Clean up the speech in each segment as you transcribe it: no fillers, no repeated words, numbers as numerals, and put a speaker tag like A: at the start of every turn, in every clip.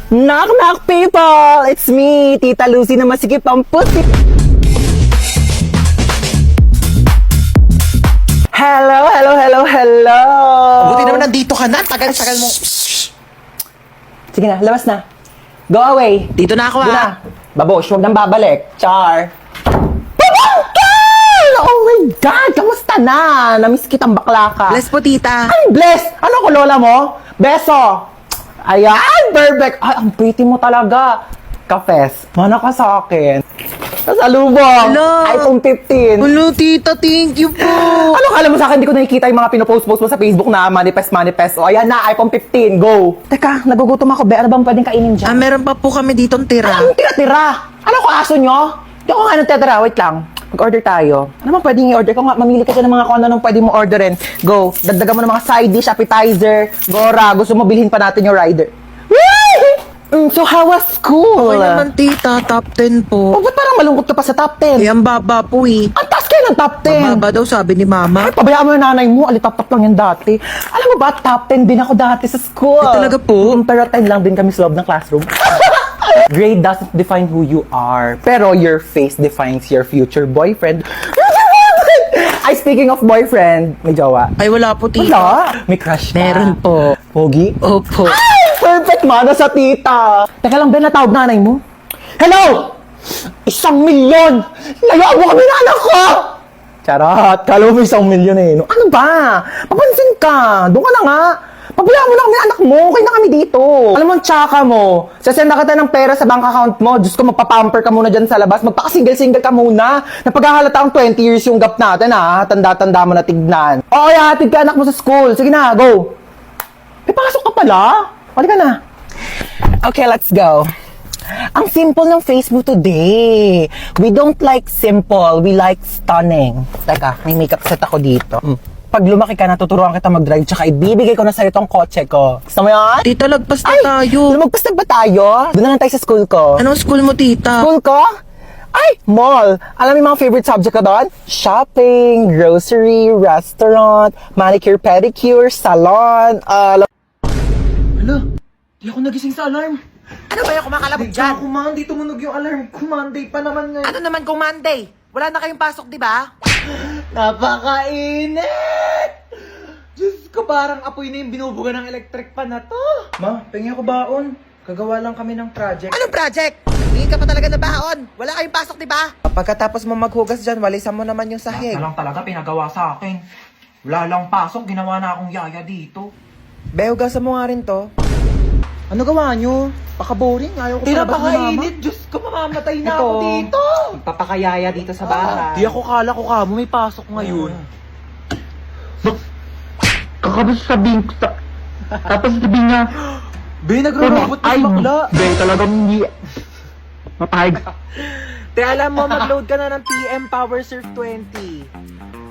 A: Knock knock people! It's me, Tita Lucy na masikip ang pusi. Hello, hello, hello, hello!
B: Buti naman nandito ka na. Tagal-tagal mo.
A: Sige na, labas na. Go away.
B: Dito na ako
A: Doon na.
B: ah.
A: Babosh, huwag nang babalik. Char. Pabangkal! Oh my God! Kamusta na? Namiss kitang bakla ka.
B: Bless po, tita.
A: Ay, bless! Ano ko, lola mo? Beso! Ayan, perfect! Ay, ang pretty mo talaga. Kafes, mana ka sa akin. Kasalubong!
B: Hello.
A: iPhone 15.
B: Hello, tita. Thank you po.
A: Ano kala mo sa akin, di ko nakikita yung mga pinopost-post mo sa Facebook na manifest. O, ayan na, iPhone 15, go! Teka, nagugutom ako, be. Ano bang pwedeng kainin dyan?
B: Meron pa po kami ditong tira.
A: Anong tira-tira? Ano ko aso nyo? Di ako nga nagtitira. Wait lang. Mag-order tayo. Ano bang pwedeng i-order ko nga? Mamili ka dyan ng mga kung ano pwede mo orderin. Go. Dagdagan mo ng mga side dish, appetizer, gora. Gusto mo bilhin pa natin yung rider. So how was school?
B: Okay naman, tita. Top 10
A: Oh,
B: po.
A: ba't parang malungkot ka pa sa top 10?
B: Eh, ang baba po eh.
A: Ang taas kayo ng top 10.
B: Baba daw sabi ni mama.
A: Ay, pabayaan mo yung nanay mo. Alitap-tap lang yan dati. Alam mo ba, top 10 din ako dati sa school.
B: Eh, talaga po?
A: Pero 10 lang din kami sa loob ng classroom. Grade doesn't define who you are. Pero your face defines your future boyfriend. Ay, speaking of boyfriend, may jowa.
B: Ay, wala po, tita.
A: Wala. May crush ka.
B: Meron po.
A: Pogi?
B: Opo.
A: Ay, perfect mana sa tita. Teka lang, Ben, natawag nanay mo. Hello! 1,000,000! Layaan mo kami na anak ko! Charot, kala mo 1,000,000 eh. No? Ano ba? Papansin ka. Doon ka na nga. Pabayaan mo na kami anak mo. Okay na kami dito. Alam mo, ang tsaka mo. Sasend na kita ng pera sa bank account mo. Diyos ko, magpapamper ka muna dyan sa labas. Magpaka-single-single ka muna. Napaghahalata ang 20 years yung gap natin, ha? Tanda-tanda mo na tignan. Oo, hatid ka anak mo sa school. Sige na, go. May pasok ka pala. Pali ka na. Okay, let's go. Ang simple ng face mo today. We don't like simple. We like stunning. Teka, may makeup set ako dito. Pag lumaki ka, natuturuan kita mag-drive, tsaka ibibigay ko na sa'yo tong kotse ko. Gusto mo yan?
B: Tita, lagpas na
A: Ay,
B: tayo.
A: lumagpas na ba tayo? Doon na lang tayo sa school ko.
B: Anong school mo, tita?
A: School ko? Ay, mall. Alam mo yung mga favorite subject ko doon? Shopping, grocery, restaurant, manicure, pedicure, salon,
C: Hala, di ako nagising sa alarm.
B: Ano ba yung kumakalabog dyan?
C: Ako man, di tumunog yung alarm ko. Monday pa naman ngayon.
B: Ano naman kung Monday? Wala na kayong pasok, di ba?
C: Napakainit! Diyos ko, parang apoy na yung binubuga ng electric pan na to. Ma, pengi ako baon. Kagawa lang kami ng project.
B: Anong project? Hindi ka pa talaga na baon. Wala kayong pasok, di ba?
C: Pagkatapos mo maghugas dyan, walisan mo naman yung sahig.
D: Lang talaga pinagawa sa akin. Wala lang pasok, ginawa na akong yaya dito.
C: Be, hugasan mo nga rin to. Ano gawa nyo? Paka-boring. Ayaw ko sa labas ni mama.
D: Diyos ko, mamamatay na
C: Ito.
D: ako dito. Magpapakayaya dito sa bahay.
C: Di ako kala ko kamo may pasok ngayon.
E: Kakabas sabihin ko sa... Tapos sabihin niya,
C: Be, nagro-robot
E: ay,
C: yung bakla.
E: be, talagang hindi... Mapahig.
C: Te, alam mo, mag-load ka na ng PM Power Surf 20.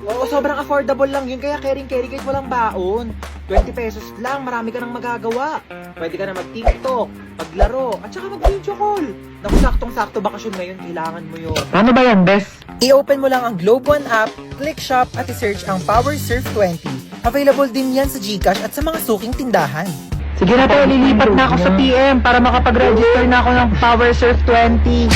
C: Oo, sobrang affordable lang yun. Kaya caring-carry kahit walang baon. 20 pesos lang, marami ka nang magagawa. Pwede ka na mag-TikTok, maglaro, at saka mag-video call. Naku, saktong-sakto bakasyon ngayon, kailangan mo yun.
E: Paano ba yan, Bes?
C: I-open mo lang ang Globe One app, click shop at i-search ang Power Surf 20. Available din yan sa GCash at sa mga suking tindahan.
E: Sige na to, lilipat na ako sa PM para makapag-register na ako ng Power Surf 20.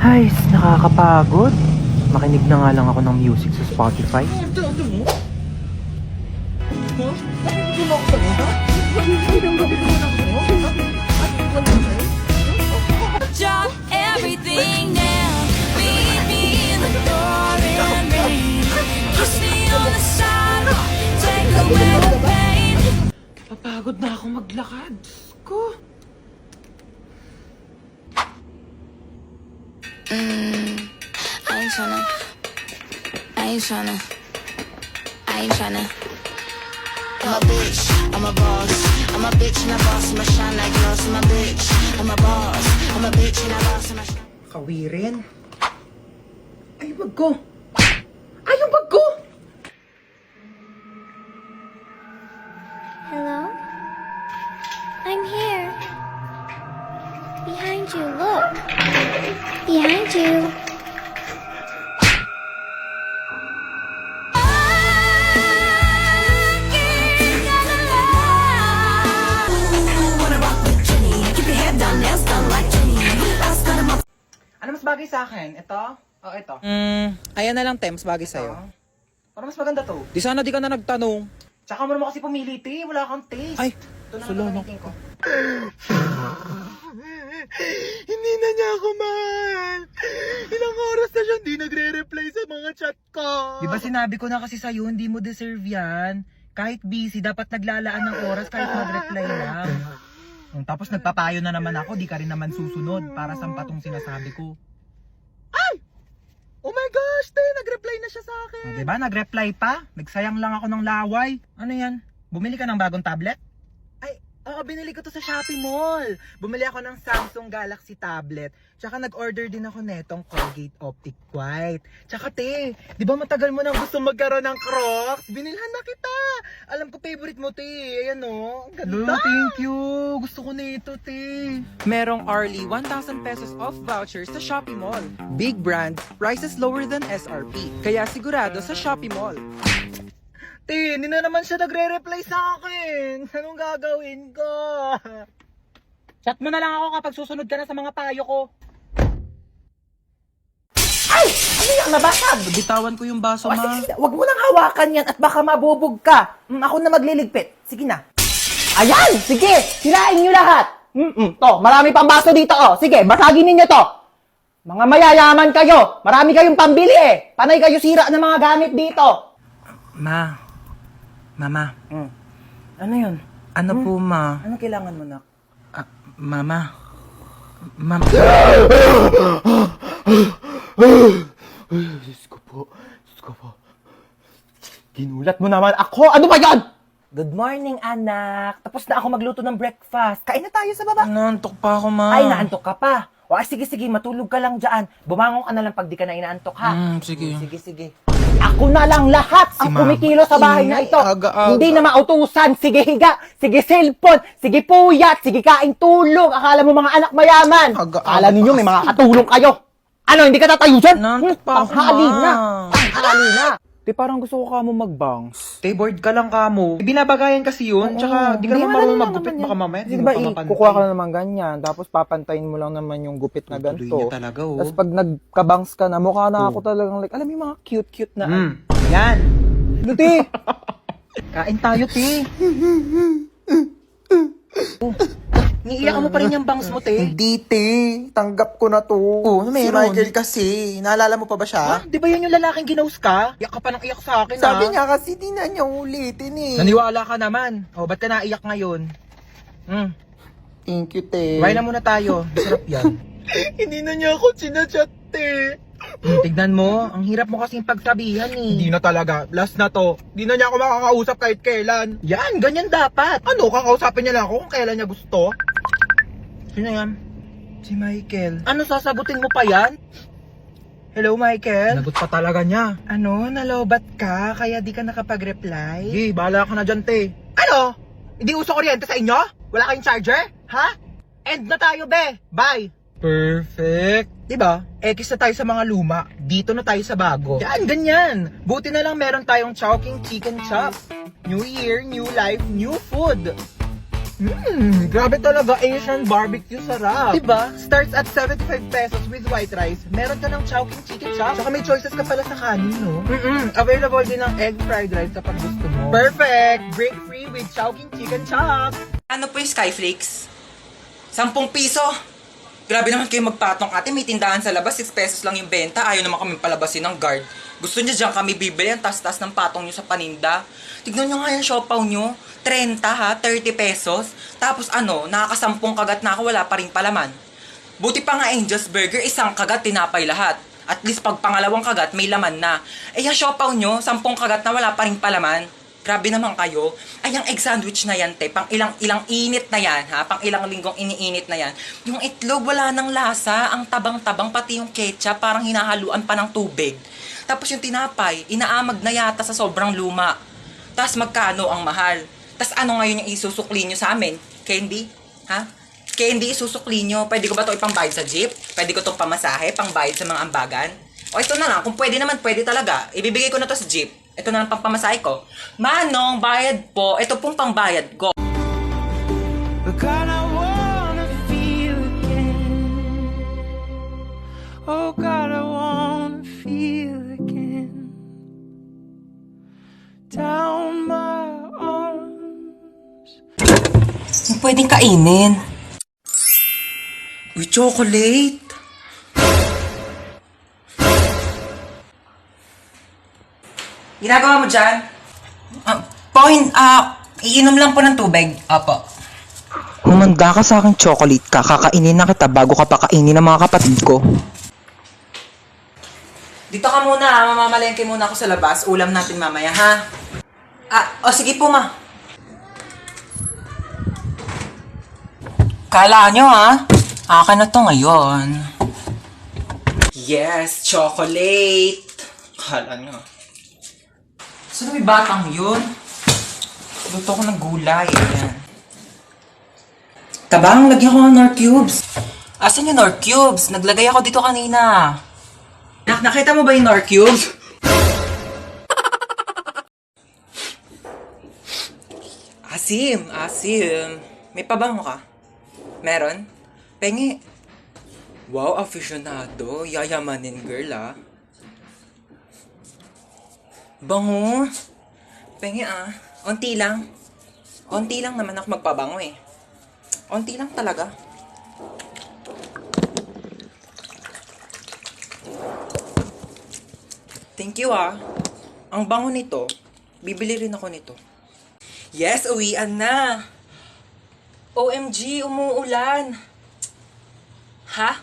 C: Ay, nakakapagod. Makinig na nga lang ako ng music sa Spotify.
F: Drop everything now. Meet me in the pouring rain. Kiss me on the side. Take away the pain.
C: Papagod na ako maglakad. Diyos ko.
G: I ain't tryna. I'm a bitch, I'm a boss. I'm a bitch and a boss, I'm a shine like gloss. I'm a bitch, I'm a boss. I'm a bitch and a boss, I'm a shine.
C: Kawirin. Ay, wag ko. Ay, yung bag ko!
H: Hello? I'm here. Behind you, look. Behind you.
C: bagay sa akin? Ito? O, ito.
B: Ayan na lang, Tems, bagay sa'yo.
C: Para mas maganda to.
B: Di sana di ka na nagtanong.
C: Tsaka mo naman kasi pumili, te. Wala kang taste.
B: Ay,
C: ito na
B: solo,
C: lang
B: no?
C: ko.
A: Hindi na niya ako mahal. Ilang oras na siya hindi nagre-reply sa mga chat ko.
C: Di ba sinabi ko na kasi sa'yo, hindi mo deserve yan. Kahit busy, dapat naglalaan ng oras kahit mag-reply lang. Tapos nagpapayo na naman ako, di ka rin naman susunod para sampatong sinasabi ko.
A: Oh my gosh, te, nag-reply na siya sa akin.
C: O, diba? Nag-reply pa? Nagsayang lang ako ng laway. Ano yan? Bumili ka ng bagong tablet? Ay, oo, binili ko to sa Shopee Mall. Bumili ako ng Samsung Galaxy tablet. Tsaka nag-order din ako netong Colgate Optic White. Tsaka te, di ba matagal mo nang gusto magkaroon ng Crocs? Binilhan na kita. Alam ko favorite mo, te. Ayan o. Ang ganda. Thank you. Gusto ko na ito, te.
B: Merong Arlie 1,000 pesos off vouchers sa Shopee Mall. Big brands, prices lower than SRP. Kaya sigurado sa Shopee Mall.
C: Te, hindi na naman siya nagre-reply sa akin. Anong gagawin ko? Chat mo na lang ako kapag susunod ka na sa mga payo ko.
A: Ano yan, nabasag?
B: Bitawan ko yung baso, ma.
A: Huwag mo nang hawakan yan at baka mabubog ka. Ako na magliligpit. Sige na. Ayan! Sige! Sirain nyo lahat! To, marami pang baso dito, oh. Sige, basagin ninyo to. Mga mayayaman kayo. Marami kayong pambili, eh. Panay kayo sira ng mga gamit dito.
C: Mama.
A: Ano yun?
C: Ano po, ma?
A: Ano kailangan mo, nak?
C: Mama.
A: Diyos ko po. Ginulat mo naman ako. Ano ba yan? Good morning, anak. Tapos na ako magluto ng breakfast. Kain na tayo sa baba.
C: Naantok pa ako, ma.
A: Ay, naantok ka pa. O, sige, matulog ka lang dyan. Bumangon ka na lang pag di ka na inaantok, ha?
C: Sige.
A: Sige. Ako na lang lahat ang kumikilo sa bahay na ito. Hindi na mautusan. Sige, higa. Sige, cellphone. Sige, puyat. Sige, kain tulog. Akala mo mga anak mayaman. Akala ninyo may mga katulong kayo. Ano, hindi ka tatayo dyan?
C: Naantok pa ako, ma.
A: Ang hali na.
B: Di parang gusto ko ka mo mag-bounce.
C: Te, bored ka lang ka mo. Binabagayan kasi yun. Tsaka, di ka naman marunong maggupit. Baka mamaya, di mo pa mapantay.
E: Kukuha ka na naman ganyan, tapos papantayin mo lang naman yung gupit na
C: Tuloy
E: ganito.
C: niya talaga, oh.
E: Tapos pag nagkabangs ka na, mukha na ako talagang like, alam mo yung mga cute-cute na.
C: Yan.
E: Luti!
C: Kain tayo, te. Niiyak mo pa rin yung bangs mo, te.
D: Hindi, te. Tanggap ko na to.
C: Ano
D: Si
C: meron?
D: Michael kasi. Naalala mo pa ba siya?
C: Di ba yun yung lalaking ginaus ka? Iyak ka pa ng iyak sa akin,
D: Sabi niya kasi di na niya ulitin eh.
C: Naniwala ka naman. O, ba't ka naiyak ngayon?
D: Thank you, te.
C: Kumain na muna tayo. Sarap yan.
A: Hindi na niya ako sinachat, eh.
C: Tignan mo, ang hirap mo kasing pagsabihan eh.
A: Hindi na talaga. Last na to. Hindi na niya ako makakausap kahit kailan.
C: Yan, ganyan dapat.
A: Ano, kakausapin niya lang ako kung kailan niya gusto?
C: Sino yan? Si Michael. Ano, sasagutin mo pa yan? Hello, Michael?
A: Nagot pa talaga niya.
C: Ano, nalobat ka, kaya di ka nakapag-reply?
A: Sige, bahala ka na dyan, te. Ano? Hindi uso kuryente sa inyo? Wala kayong charger? Ha? End na tayo, be. Bye.
C: Perfect. Diba? X na tayo sa mga luma. Dito na tayo sa bago. Yan, ganyan. Buti na lang meron tayong Chowking Chicken Chop. New year, new life, new food.
A: Grabe talaga, Asian barbecue sarap.
C: Diba? Starts at 75 pesos with white rice. Meron ka ng Chowking Chicken Chop. Saka may choices ka pala sa kanin, no?
A: Available din ng egg fried rice kapag gusto mo.
C: Perfect! Break free with Chowking Chicken Chop.
I: Ano po yung Skyflakes? 10 piso. Grabe naman kayo magpatong, ate. May tindahan sa labas, 6 pesos lang yung benta. Ayaw naman kami palabasin ng guard. Gusto niya dyan kami bibili ang tas-tas ng patong nyo sa paninda. Tignan nyo nga yung siopaw nyo. 30 ha, 30 pesos. Tapos ano, nakakasampung kagat na ako, wala pa rin palaman. Buti pa nga Angel's Burger, isang kagat, tinapay lahat. At least pag pangalawang kagat, may laman na. Eh yung siopaw nyo, 10 kagat na wala pa rin palaman. Grabe naman kayo. Ay, yung egg sandwich na yan, te. Pang ilang init na yan, ha? Pang ilang linggong iniinit na yan. Yung itlog, wala ng lasa. Ang tabang-tabang, pati yung ketchup, parang hinahaluan pa ng tubig. Tapos yung tinapay, inaamag na yata sa sobrang luma. Tapos magkano ang mahal? Tapos ano ngayon yung isusukli nyo sa amin? Candy? Ha? Candy, isusukli nyo. Pwede ko ba ito ipambayad sa jeep? Pwede ko itong pamasahe, pangbayad sa mga ambagan? O ito na lang, kung pwede naman, pwede talaga. Ibibigay ko na to sa jeep. Ito na lang pangpamasahe ko. Manong, bayad po. Ito pong pangbayad ko.
B: Oh God, I wanna feel again. Down my arms.
I: Yung pwedeng kainin. Uy, chocolate. Ginagawa mo dyan? Iinom lang po ng tubig. Apo.
C: Umanda ka sa akin, chocolate ka. Kakainin na kita bago ka pa kainin ng mga kapatid ko.
I: Dito ka muna ha. Mamamalengke muna ako sa labas. Ulam natin mamaya ha. Sige po ma. Kala nyo ha. Akin na to ngayon. Yes, chocolate. Kala nyo. Sino may batang yun? Luto ko ng gulay. Ayan. Tabang, lagyan ko ng Nor Cubes. Asan yung Nor Cubes? Naglagay ako dito kanina. Nakita mo ba yung Nor Cubes? Asim. May pabango ka? Meron? Pengi. Wow, aficionado. Yayamanin girl ah. Bango. Pengi ah. Onti lang. Onti lang naman ako magpabango eh. Onti lang talaga. Thank you ah. Ang bango nito. Bibili rin ako nito. Yes, uwian na. OMG, umuulan. Ha?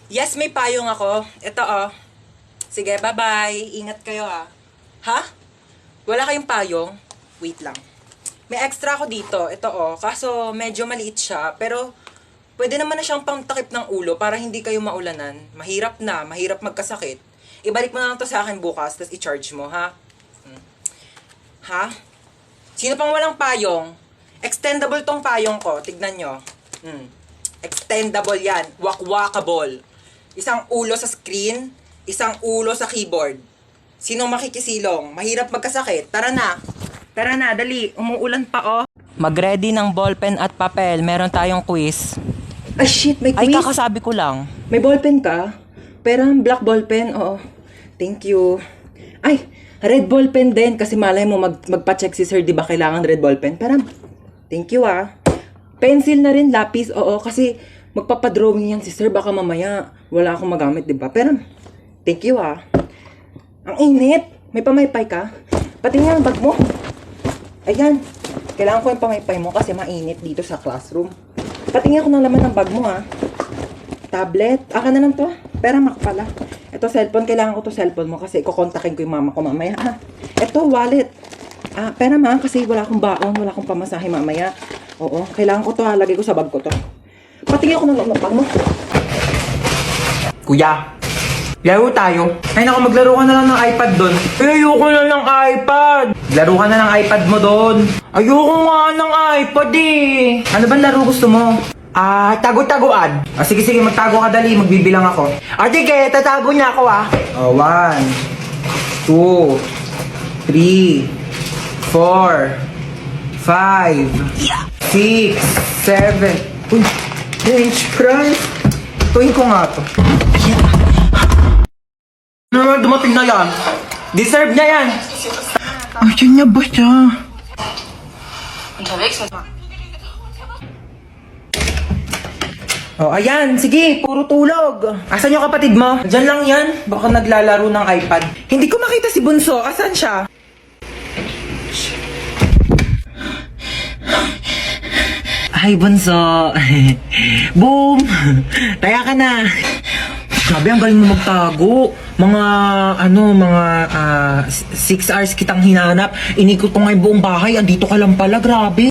I: Yes, may payong ako. Ito oh. Sige, bye-bye. Ingat kayo ah. Ha? Wala kayong payong? Wait lang. May extra ako dito. Ito oh. Kaso medyo maliit siya. Pero pwede naman na siyang pangtakip ng ulo para hindi kayo maulanan. Mahirap na. Mahirap magkasakit. Ibalik mo na lang to sa akin bukas. Tapos i-charge mo ha? Ha? Sino pang walang payong? Extendable tong payong ko. Tignan nyo. Extendable yan. Wakwakable. Isang ulo sa screen. Isang ulo sa keyboard. Sinong makikisilong? Mahirap magkasakit. Tara na. Tara na, dali. Umuulan pa, oh. Mag-ready ng ballpen at papel. Meron tayong quiz. Ay, shit. May quiz? Ay, kakasabi ko lang. May ballpen ka? Pero black ballpen, oo. Thank you. Ay, red ballpen din. Kasi malay mo, magpa-check si sir, di ba kailangan red ballpen? Pero, thank you, ah. Pencil na rin, lapis, oo. Kasi magpapadrawing yan si sir. Baka mamaya wala akong magamit, di ba? Pero, thank you, ah. Ang init. May pamaypay ka? Pati nga ang bag mo. Ayan. Kailangan ko yung pamaypay mo kasi mainit dito sa classroom. Patingin ako ng laman ng bag mo, ha. Tablet. Akin na lang to. Pera mak pala. Ito cellphone. Kailangan ko to cellphone mo kasi kukontakin ko yung mama ko mamaya, ha. Ito wallet. Pera ma kasi wala akong baon. Wala akong pamasahe mamaya. Oo. Kailangan ko to, ha. Lagay ko sa bag ko to. Patingin ako ng bag mo.
C: Kuya, laro tayo. Ay naku, maglaro ka na lang ng iPad doon. Ayoko na ng iPad. Laro ka na ng iPad mo doon. Ayoko nga ng iPad eh. Ano ba laro gusto mo? Tago-taguan. Sige, magtago ka dali. Magbibilang ako. Sige, tatago niya ako 1, 2, 3, 4, 5, 6, 7. Uy, French fries. Tuwin ko nga to. Ano naman dumating na yan? Deserve niya yan! Ayan niya ba siya? Ayan, sige, puro tulog. Asan yung kapatid mo? Diyan lang yan. Baka naglalaro ng iPad. Hindi ko makita si Bunso. Asan siya? Ay, Bunso. Boom! Taya ka na. Grabe, ang galing mo magtago. Mga 6 hours kitang hinanap. Inikot ko nga yung buong bahay. Andito ka lang pala, grabe.